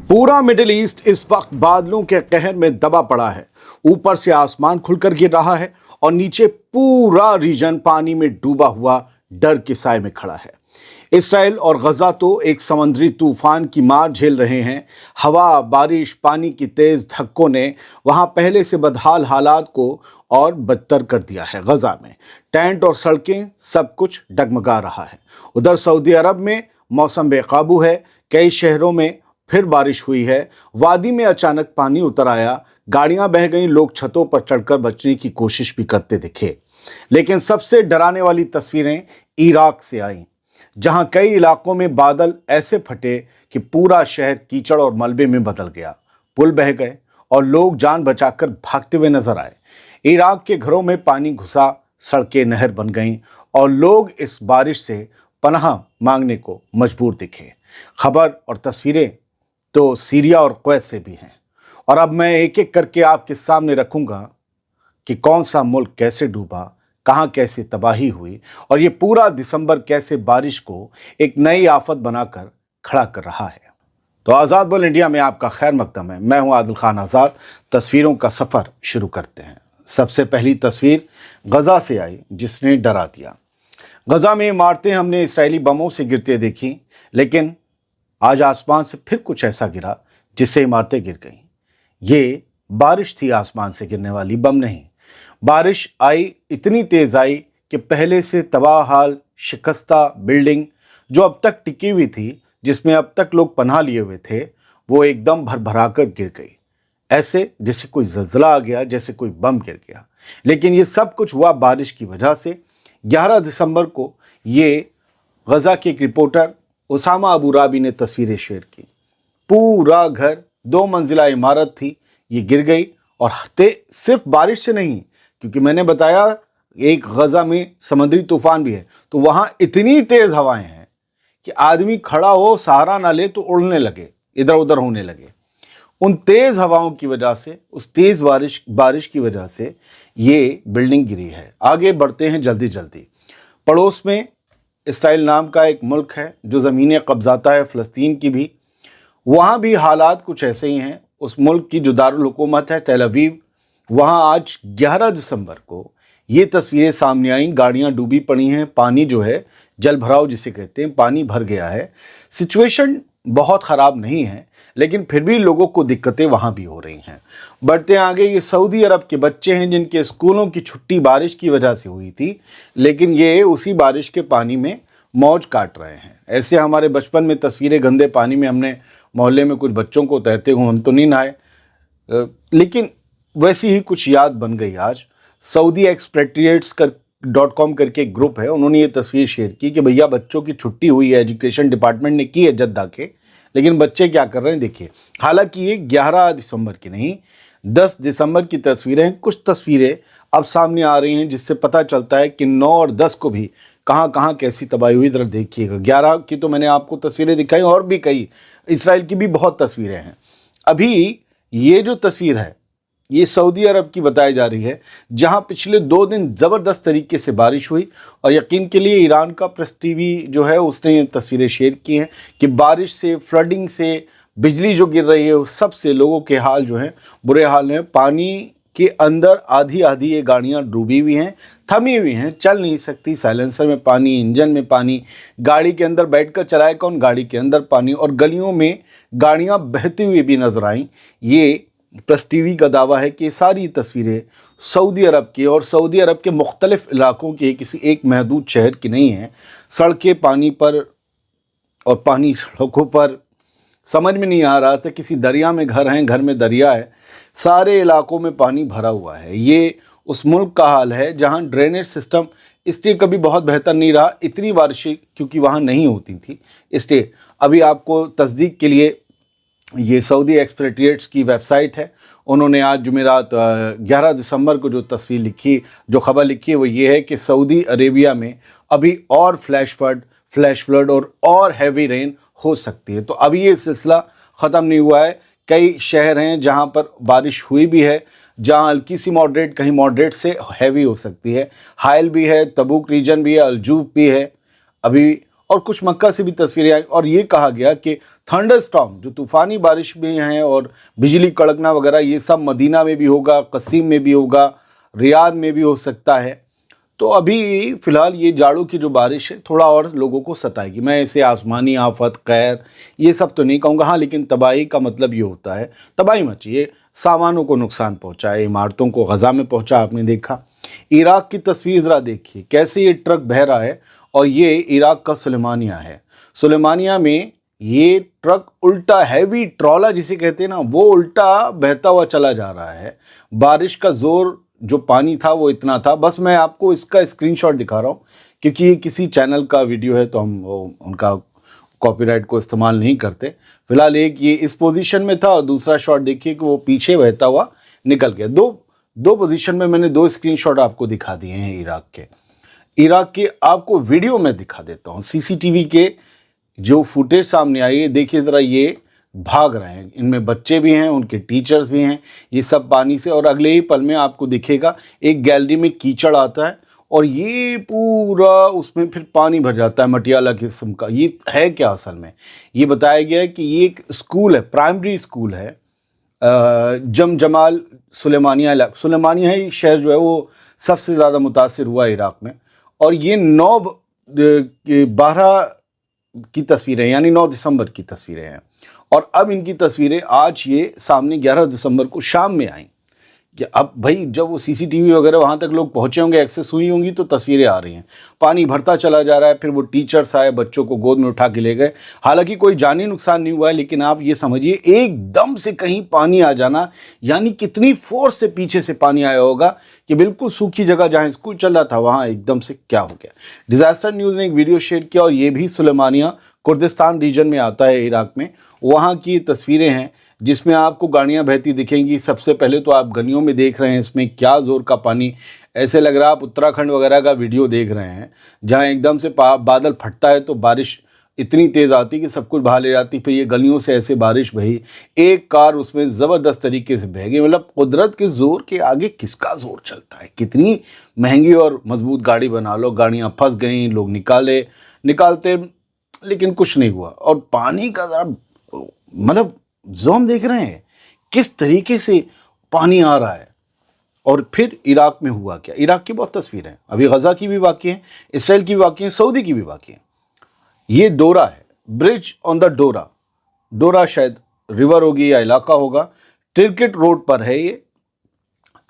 पूरा middle east इस वक्त बादलों के कहर में दबा पड़ा है। ऊपर से आसमान खुलकर गिर रहा है और नीचे पूरा रीजन पानी में डूबा हुआ डर के साए में खड़ा है। इसराइल और गजा तो एक समुद्री तूफान की मार झेल रहे हैं। हवा, बारिश, पानी की तेज धक्कों ने वहां पहले से बदहाल हालात को और बदतर कर दिया है। गजा में टेंट और सड़कें सब कुछ डगमगा रहा है। उधर सऊदी अरब में मौसम बेकाबू है। कई शहरों में फिर बारिश हुई है। वादी में अचानक पानी उतर आया, गाड़ियां बह गईं, लोग छतों पर चढ़कर बचने की कोशिश भी करते दिखे। लेकिन सबसे डराने वाली तस्वीरें इराक से आईं, जहां कई इलाकों में बादल ऐसे फटे कि पूरा शहर कीचड़ और मलबे में बदल गया। पुल बह गए और लोग जान बचाकर भागते हुए नजर आए। इराक के घरों में पानी घुसा, सड़कें नहर बन गईं और लोग इस बारिश से पनाह मांगने को मजबूर दिखे। खबर और तस्वीरें तो सीरिया और कुवैत से भी हैं। और अब मैं एक एक करके आपके सामने रखूंगा कि कौन सा मुल्क कैसे डूबा, कहां कैसे तबाही हुई और ये पूरा दिसंबर कैसे बारिश को एक नई आफत बनाकर खड़ा कर रहा है। तो आज़ाद बोल इंडिया में आपका खैर मकदम है। मैं हूं आदिल खान आज़ाद। तस्वीरों का सफ़र शुरू करते हैं। सबसे पहली तस्वीर गजा से आई, जिसने डरा दिया। गजा में इमारतें हमने इसराइली बमों से गिरते देखी, लेकिन आज आसमान से फिर कुछ ऐसा गिरा जिससे इमारतें गिर गईं। ये बारिश थी, आसमान से गिरने वाली, बम नहीं। बारिश आई, इतनी तेज आई कि पहले से तबाह हाल शिकस्ता बिल्डिंग जो अब तक टिकी हुई थी, जिसमें अब तक लोग पनाह लिए हुए थे, वो एकदम भरभरा कर गिर गई। ऐसे जैसे कोई ज़लज़ला आ गया, जैसे कोई बम गिर गया। लेकिन ये सब कुछ हुआ बारिश की वजह से। 11 दिसंबर को ये गजा के एक रिपोर्टर उसामा अबू राबी ने तस्वीरें शेयर की। पूरा घर, 2 मंजिला इमारत थी, ये गिर गई। और सिर्फ बारिश से नहीं, क्योंकि मैंने बताया एक गजा में समुद्री तूफान भी है, तो वहां इतनी तेज हवाएं हैं कि आदमी खड़ा हो सहारा ना ले तो उड़ने लगे, इधर उधर होने लगे। उन तेज हवाओं की वजह से, उस तेज बारिश की वजह से ये बिल्डिंग गिरी है। आगे बढ़ते हैं जल्दी जल्दी। पड़ोस में इसराइल नाम का एक मुल्क है जो ज़मीनें कब्जाता है, फ़लस्तीन की भी। वहाँ भी हालात कुछ ऐसे ही हैं। उस मुल्क की जो दारुल हुकूमत है तेल अवीव, वहाँ आज 11 दिसंबर को ये तस्वीरें सामने आईं। गाड़ियाँ डूबी पड़ी हैं, पानी जो है जल भराव जिसे कहते हैं, पानी भर गया है। सिचुएशन बहुत ख़राब नहीं है, लेकिन फिर भी लोगों को दिक्कतें वहाँ भी हो रही हैं। बढ़ते आगे, ये सऊदी अरब के बच्चे हैं जिनके स्कूलों की छुट्टी बारिश की वजह से हुई थी, लेकिन ये उसी बारिश के पानी में मौज काट रहे हैं। ऐसे हमारे बचपन में तस्वीरें, गंदे पानी में हमने मोहल्ले में कुछ बच्चों को तैरते हुए, हम तो नहीं नहाए, लेकिन वैसी ही कुछ याद बन गई आज। सऊदी एक्सपेट्रिएट्स.com करके एक ग्रुप है, उन्होंने ये तस्वीर शेयर की कि भैया बच्चों की छुट्टी हुई है, एजुकेशन डिपार्टमेंट ने की है जद्दा के, लेकिन बच्चे क्या कर रहे हैं देखिए। हालांकि ये 11 दिसंबर की नहीं, 10 दिसंबर की तस्वीरें हैं। कुछ तस्वीरें अब सामने आ रही हैं जिससे पता चलता है कि 9 और 10 को भी कहाँ कहाँ कैसी तबाही हुई। इधर देखिएगा, 11 की तो मैंने आपको तस्वीरें दिखाई, और भी कई इसराइल की भी बहुत तस्वीरें हैं। अभी ये जो तस्वीर है ये सऊदी अरब की बताई जा रही है, जहां पिछले 2 दिन ज़बरदस्त तरीके से बारिश हुई। और यकीन के लिए ईरान का प्रेस टीवी जो है उसने ये तस्वीरें शेयर की हैं कि बारिश से, फ्लडिंग से, बिजली जो गिर रही है, उस सब से लोगों के हाल जो हैं बुरे हाल हैं। पानी के अंदर आधी आधी ये गाड़ियाँ डूबी हुई हैं, थमी हुई हैं, चल नहीं सकती। साइलेंसर में पानी, इंजन में पानी, गाड़ी के अंदर बैठकर चलाए कौन, गाड़ी के अंदर पानी, और गलियों में गाड़ियाँ बहती हुई भी नजर आईं। ये प्रेस टीवी का दावा है कि सारी तस्वीरें सऊदी अरब की और सऊदी अरब के मुख्तलिफ इलाकों की, किसी एक महदूद शहर की नहीं है। सड़कें पानी पर और पानी सड़कों पर, समझ में नहीं आ रहा था किसी दरिया में घर हैं, घर में दरिया है। सारे इलाकों में पानी भरा हुआ है। ये उस मुल्क का हाल है जहां ड्रेनेज सिस्टम इसलिए कभी बहुत बेहतर नहीं रहा, इतनी बारिशें क्योंकि वहाँ नहीं होती थी। इसलिए अभी आपको तस्दीक के लिए ये सऊदी एक्सपेट्रिएट्स की वेबसाइट है, उन्होंने आज जुमेरात 11 दिसंबर को जो तस्वीर लिखी, जो खबर लिखी है वो ये है कि सऊदी अरेबिया में अभी और फ्लैश फ्लड और हैवी रेन हो सकती है। तो अभी ये सिलसिला ख़त्म नहीं हुआ है। कई शहर हैं जहां पर बारिश हुई भी है, जहां हल्की सी मॉडरेट, कहीं मॉडरेट से हैवी हो सकती है। हाइल भी है, तबूक रीजन भी है, अलजूफ भी है अभी, और कुछ मक्का से भी तस्वीरें आई। और ये कहा गया कि थंडरस्टॉर्म, जो तूफ़ानी बारिश भी हैं और बिजली कड़कना वगैरह, ये सब मदीना में भी होगा, कसीम में भी होगा, रियाद में भी हो सकता है। तो अभी फ़िलहाल ये जाड़ों की जो बारिश है थोड़ा और लोगों को सताएगी। मैं इसे आसमानी आफत, कहर, ये सब तो नहीं कहूँगा, हाँ, लेकिन तबाही का मतलब ये होता है तबाही मची है, सामानों को नुकसान पहुँचाए, इमारतों को गज़ा में पहुँचा। आपने देखा इराक़ की तस्वीर ज़रा देखिए, कैसे ये ट्रक बह रहा है, और ये इराक़ का सुलेमानिया है। सुलेमानिया में ये ट्रक उल्टा, हैवी ट्रॉला जिसे कहते हैं ना, वो उल्टा बहता हुआ चला जा रहा है। बारिश का ज़ोर, जो पानी था वो इतना था। बस मैं आपको इसका स्क्रीनशॉट दिखा रहा हूँ क्योंकि ये किसी चैनल का वीडियो है तो हम उनका कॉपीराइट को इस्तेमाल नहीं करते। फिलहाल एक ये इस पोजीशन में था और दूसरा शॉट देखिए कि वो पीछे बहता हुआ निकल गया। दो पोजीशन में मैंने 2 स्क्रीनशॉट आपको दिखा दिए हैं इराक़ के आपको वीडियो में दिखा देता हूँ। सीसीटीवी के जो फुटेज सामने आई है, देखिए ज़रा, ये भाग रहे हैं, इनमें बच्चे भी हैं, उनके टीचर्स भी हैं, ये सब पानी से। और अगले ही पल में आपको दिखेगा एक गैलरी में कीचड़ आता है और ये पूरा उसमें फिर पानी भर जाता है, मटियाला किस्म का। ये है क्या असल में? ये बताया गया है कि ये एक स्कूल है, प्राइमरी स्कूल है, जमाल सुलेमानिया ही शहर जो है वो सबसे ज़्यादा मुतासिर हुआ इराक़ में। और ये 12 की तस्वीरें, यानी 9 दिसंबर की तस्वीरें हैं। और अब इनकी तस्वीरें आज ये सामने 11 दिसंबर को शाम में आई कि अब भाई जब वो सीसीटीवी वगैरह वहाँ तक लोग पहुँचे होंगे, एक्सेस हुई होंगी, तो तस्वीरें आ रही हैं। पानी भरता चला जा रहा है, फिर वो टीचर्स आए, बच्चों को गोद में उठा के ले गए। हालांकि कोई जानी नुकसान नहीं हुआ है, लेकिन आप ये समझिए एकदम से कहीं पानी आ जाना, यानी कितनी फोर्स से पीछे से पानी आया होगा कि बिल्कुल सूखी जगह जहाँ स्कूल चल रहा था वहाँ एकदम से क्या हो गया। डिज़ास्टर न्यूज़ ने एक वीडियो शेयर किया, और ये भी सुलेमानिया कुर्दिस्तान रीजन में आता है इराक़ में। वहाँ की तस्वीरें हैं जिसमें आपको गाड़ियाँ बहती दिखेंगी। सबसे पहले तो आप गलियों में देख रहे हैं, इसमें क्या ज़ोर का पानी, ऐसे लग रहा है आप उत्तराखंड वगैरह का वीडियो देख रहे हैं, जहाँ एकदम से बादल फटता है तो बारिश इतनी तेज़ आती कि सब कुछ बहा ले जाती। फिर ये गलियों से ऐसे बारिश बही, एक कार उसमें ज़बरदस्त तरीके से बह गई। मतलब कुदरत के ज़ोर के आगे किसका ज़ोर चलता है? कितनी महंगी और मजबूत गाड़ी बना लो, गाड़ियाँ फंस गईं, लोग निकालते, लेकिन कुछ नहीं हुआ। और पानी का ज़रा मतलब ज़ोम देख रहे हैं किस तरीके से पानी आ रहा है। और फिर इराक़ में हुआ क्या? इराक़ की बहुत तस्वीरें हैं, अभी गज़ा की भी बाकी हैं, इसराइल की भी बाकी हैं, सऊदी की भी बाकी हैं। ये डोरा है, ब्रिज ऑन द डोरा शायद रिवर होगी या इलाका होगा, तिरकिट रोड पर है ये,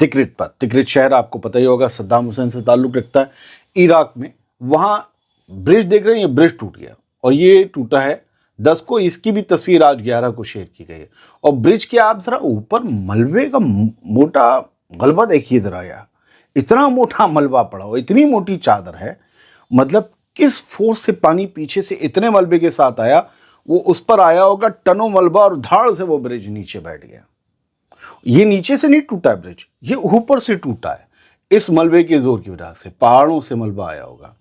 तिकरित शहर आपको पता ही होगा, सद्दाम हुसैन से ताल्लुक़ रखता है इराक़ में। वहाँ ब्रिज देख रहे हैं, ये ब्रिज टूट गया, और ये टूटा है 10 को। इसकी भी तस्वीर आज 11 को शेयर की गई है। और ब्रिज के आप ज़रा ऊपर मलबे का मोटा गलबा देखिए ज़रा यार, इतना मोटा मलबा पड़ा हो, इतनी मोटी चादर है। मतलब किस फोर्स से पानी पीछे से इतने मलबे के साथ आया, वो उस पर आया होगा टनों मलबा, और धाड़ से वो ब्रिज नीचे बैठ गया। ये नीचे से नहीं टूटा है ब्रिज, ये ऊपर से टूटा है इस मलबे के जोर की वजह से, पहाड़ों से मलबा आया होगा।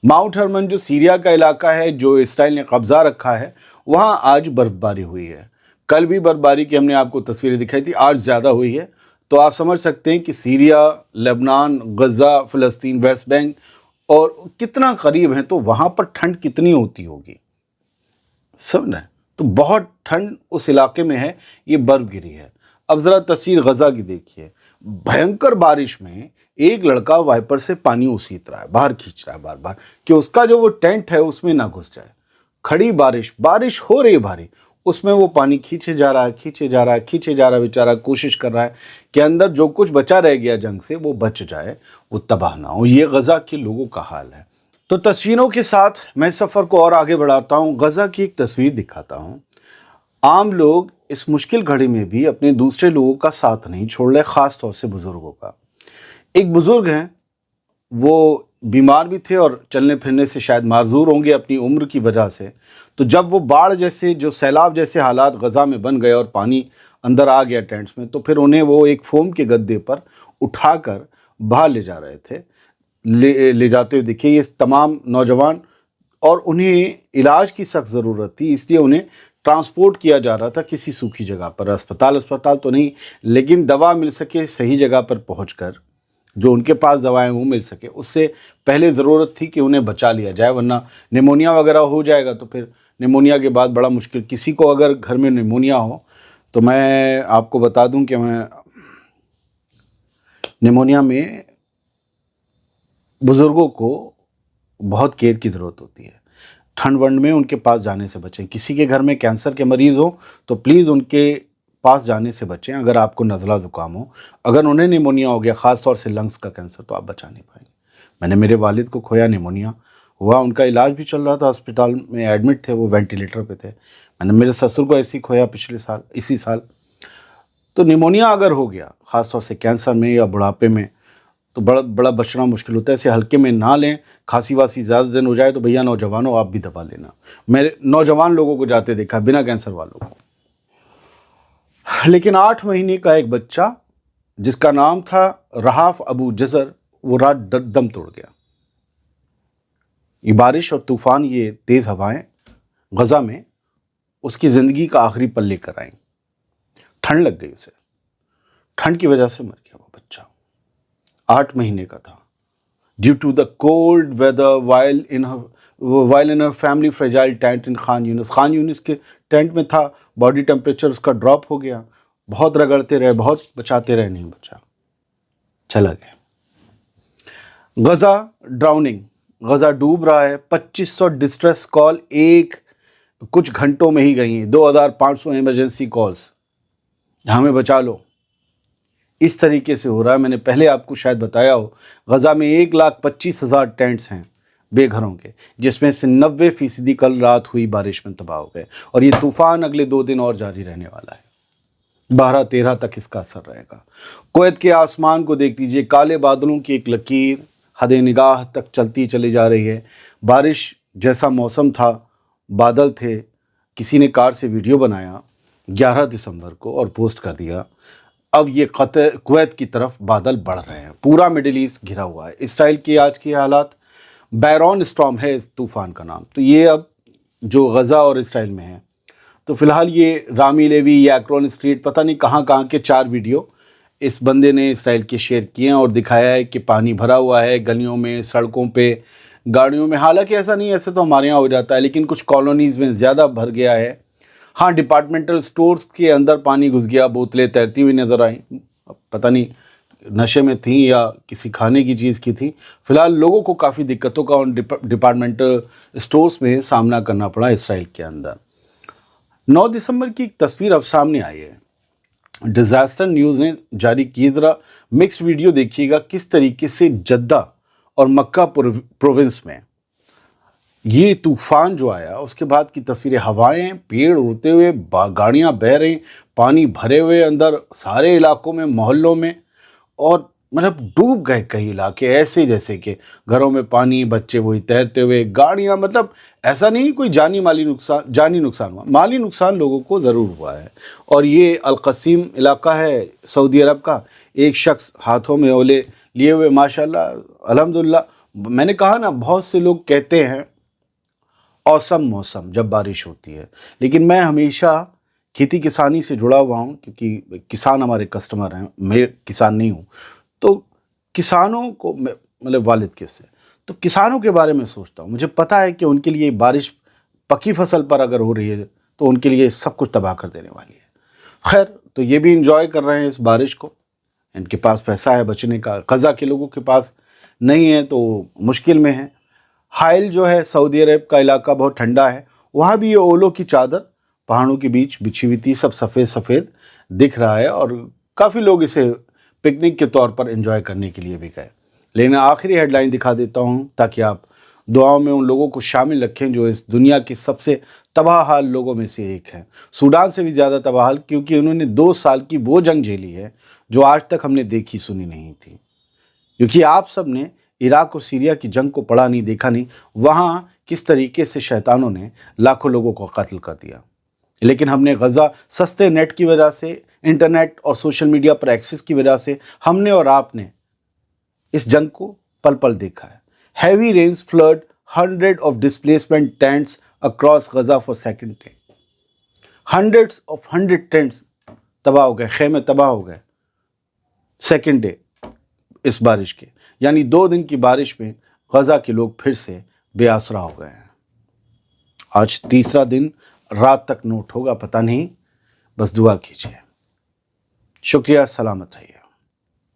माउंट हरमन जो सीरिया का इलाका है, जो इसराइल ने कब्जा रखा है, वहाँ आज बर्फबारी हुई है। कल भी बर्फबारी की हमने आपको तस्वीरें दिखाई थी, आज ज़्यादा हुई है। तो आप समझ सकते हैं कि सीरिया, लेबनान, गज़ा, फ़लस्तीन, वेस्ट बैंक और कितना करीब हैं, तो वहाँ पर ठंड कितनी होती होगी, समझ रहे हैं? तो बहुत ठंड उस इलाके में है, ये बर्फ़ गिरी है। अब ज़रा तस्वीर गज़ा की देखिए, भयंकर बारिश में एक लड़का वाइपर से पानी उसीत रहा है, बाहर खींच रहा है बार बार कि उसका जो वो टेंट है उसमें ना घुस जाए। खड़ी बारिश हो रही है भारी, उसमें वो पानी खींचे जा रहा है, बेचारा कोशिश कर रहा है कि अंदर जो कुछ बचा रह गया जंग से वो बच जाए, वो तबाह ना हो। ये गज़ा के लोगों का हाल है। तो तस्वीरों के साथ मैं सफ़र को और आगे बढ़ाता हूँ, गज़ा की एक तस्वीर दिखाता हूँ। आम लोग इस मुश्किल घड़ी में भी अपने दूसरे लोगों का साथ नहीं छोड़ रहे, ख़ास तौर से बुज़ुर्गों का। एक बुज़ुर्ग हैं, वो بیمار بھی تھے اور چلنے پھرنے سے شاید معذور ہوں گے اپنی عمر کی وجہ سے. تو جب وہ باڑھ جیسے جو سیلاب جیسے حالات غزہ میں بن گئے اور پانی اندر آ گیا ٹینٹس میں، تو پھر انہیں وہ ایک فوم کے گدے پر اٹھا کر باہر لے جا رہے تھے، لے جاتے ہوئے دکھے یہ تمام نوجوان، اور انہیں علاج کی سخت ضرورت تھی، اس لیے انہیں ٹرانسپورٹ کیا جا رہا تھا کسی سوکھی جگہ پر. اسپتال تو نہیں، لیکن دوا مل سکے صحیح جگہ پر پہنچ کر، جو ان کے پاس دوائیں وہ مل سکے، اس سے پہلے ضرورت تھی کہ انہیں بچا لیا جائے، ورنہ نیمونیا وغیرہ ہو جائے گا تو پھر نیمونیا کے بعد بڑا مشکل. کسی کو اگر گھر میں نیمونیا ہو تو میں آپ کو بتا دوں کہ نیمونیا میں بزرگوں کو بہت کیئر کی ضرورت ہوتی ہے. ٹھنڈ ونڈ میں ان کے پاس جانے سے بچیں. کسی کے گھر میں کینسر کے مریض ہوں تو پلیز ان کے پاس جانے سے بچیں. اگر آپ کو نزلہ زکام ہو، اگر انہیں نیمونیا ہو گیا، خاص طور سے لنگس کا کینسر، تو آپ بچا نہیں پائیں گے. میں نے میرے والد کو کھویا، نیمونیا ہوا، ان کا علاج بھی چل رہا تھا، ہسپتال میں ایڈمٹ تھے، وہ وینٹیلیٹر پہ تھے. میں نے میرے سسر کو ایسے ہی کھویا پچھلے سال، اسی سال. تو نیمونیا اگر ہو گیا، خاص طور سے کینسر میں یا بڑھاپے میں، تو بڑا بچنا مشکل ہوتا ہے. اسے ہلکے میں نہ لیں. کھانسی واسی زیادہ دن ہو جائے تو بھیا نوجوانوں آپ بھی دوا لینا. میں نوجوان لوگوں کو جاتے دیکھا، بنا کینسر والوں کو. لیکن 8 مہینے کا ایک بچہ جس کا نام تھا رہاف ابو جزر، وہ رات دم توڑ گیا. یہ بارش اور طوفان، یہ تیز ہوائیں غزہ میں اس کی زندگی کا آخری پل لے کر آئیں. ٹھنڈ لگ گئی اسے، ٹھنڈ کی وجہ سے مر گیا وہ بچہ. 8 مہینے کا تھا. Due to the cold weather while in her family fragile tent in Khan Younis کے ٹینٹ میں تھا. باڈی ٹیمپریچر اس کا ڈراپ ہو گیا. بہت رگڑتے رہے، بہت بچاتے رہے، نہیں بچا، چلا گیا. غزہ ڈراؤننگ، غزہ ڈوب رہا ہے. 2500 ڈسٹریس کال کچھ گھنٹوں میں ہی گئی ہیں. 2500 ایمرجنسی کالز، ہمیں بچا لو. اس طریقے سے ہو رہا ہے. میں نے پہلے آپ کو شاید بتایا ہو، غزہ میں 1,25,000 ٹینٹس ہیں بے گھروں کے، جس میں سے 90% کل رات ہوئی بارش میں تباہ ہو گئے. اور یہ طوفان اگلے 2 دن اور جاری رہنے والا ہے. 12-13 تک اس کا اثر رہے گا. کویت کے آسمان کو دیکھ لیجئے، کالے بادلوں کی ایک لکیر حد نگاہ تک چلتی چلی جا رہی ہے. بارش جیسا موسم تھا، بادل تھے. کسی نے کار سے ویڈیو بنایا 11 دسمبر کو اور پوسٹ کر دیا. اب یہ کویت کی طرف بادل بڑھ رہے ہیں. پورا مڈل ایسٹ گھرا ہوا ہے. اسرائیل کی آج کی حالات، بیرون اسٹارم ہے اس طوفان کا نام. تو یہ اب جو غزہ اور اسرائیل میں ہے، تو فی الحال یہ رامی لیوی یا ایکرون اسٹریٹ، پتہ نہیں کہاں کے 4 ویڈیو اس بندے نے اسرائیل کے شیئر کیے ہیں اور دکھایا ہے کہ پانی بھرا ہوا ہے گلیوں میں، سڑکوں پہ، گاڑیوں میں. حالانکہ ایسا نہیں، ایسے تو ہمارے یہاں ہو جاتا ہے، لیکن کچھ کالونیز میں زیادہ بھر گیا ہے. ہاں، ڈپارٹمنٹل سٹورز کے اندر پانی گھس گیا، بوتلیں تیرتی ہوئی نظر آئیں. پتہ نہیں نشے میں تھیں یا کسی کھانے کی چیز کی تھیں. فی الحال لوگوں کو کافی دقتوں کا ان ڈپارٹمنٹل سٹورز میں سامنا کرنا پڑا اسرائیل کے اندر. 9 دسمبر کی ایک تصویر اب سامنے آئی ہے. ڈیزاسٹر نیوز نے جاری کی. ذرا مکس ویڈیو دیکھیے گا کس طریقے سے جدہ اور مکہ پروونس میں یہ طوفان جو آیا اس کے بعد کی تصویریں. ہوائیں، پیڑ اڑتے ہوئے، گاڑیاں بہہ رہی، پانی بھرے ہوئے اندر سارے علاقوں میں، محلوں میں. اور مطلب ڈوب گئے کئی علاقے ایسے جیسے کہ گھروں میں پانی، بچے وہی تیرتے ہوئے، گاڑیاں. مطلب ایسا نہیں کوئی جانی نقصان ہوا. مالی نقصان لوگوں کو ضرور ہوا ہے. اور یہ القصیم علاقہ ہے سعودی عرب کا. ایک شخص ہاتھوں میں اولے لیے ہوئے، ماشاءاللہ الحمدللہ. میں نے کہا نا، بہت سے لوگ کہتے ہیں اوسم موسم جب بارش ہوتی ہے، لیکن میں ہمیشہ کھیتی کسانی سے جڑا ہوا ہوں، کیونکہ کسان ہمارے کسٹمر ہیں. میں کسان نہیں ہوں، تو کسانوں کو مطلب والد کے سے، تو کسانوں کے بارے میں سوچتا ہوں. مجھے پتہ ہے کہ ان کے لیے بارش پکی فصل پر اگر ہو رہی ہے تو ان کے لیے سب کچھ تباہ کر دینے والی ہے. خیر، تو یہ بھی انجوائے کر رہے ہیں اس بارش کو. ان کے پاس پیسہ ہے بچنے کا. غزہ کے لوگوں کے پاس نہیں ہے تو مشکل میں ہے. حائل جو ہے سعودی عرب کا علاقہ بہت ٹھنڈا ہے. وہاں بھی یہ اولوں کی چادر پہاڑوں کے بیچ بچھی ہوئی تھی. سب سفید سفید دکھ رہا ہے اور کافی لوگ اسے پکنک کے طور پر انجوائے کرنے کے لیے بھی گئے. لیکن آخری ہیڈ لائن دکھا دیتا ہوں تاکہ آپ دعاؤں میں ان لوگوں کو شامل رکھیں جو اس دنیا کے سب سے تباہ حال لوگوں میں سے ایک ہیں. سوڈان سے بھی زیادہ تباہ حال، کیونکہ انہوں نے 2 سال کی وہ جنگ جھیلی ہے جو آج تک ہم نے دیکھی سنی نہیں تھی. کیونکہ آپ سب نے عراق اور سیریا کی جنگ کو پڑھا نہیں، دیکھا نہیں، وہاں کس طریقے سے شیطانوں نے لاکھوں لوگوں کو قتل کر دیا، لیکن ہم نے غزہ سستے نیٹ کی وجہ سے، انٹرنیٹ اور سوشل میڈیا پر ایکسس کی وجہ سے ہم نے اور آپ نے اس جنگ کو پل پل دیکھا ہے۔ Heavy rains flood hundred of displacement tents across Gaza for second day, hundred tents تباہ ہو گئے، خیمے تباہ ہو گئے سیکنڈ ڈے اس بارش کے، یعنی 2 دن کی بارش میں غزہ کے لوگ پھر سے بے آسرا ہو گئے ہیں۔ آج تیسرا دن رات تک نوٹ ہوگا، پتہ نہیں، بس دعا کیجیے۔ شکریہ، سلامت رہیے۔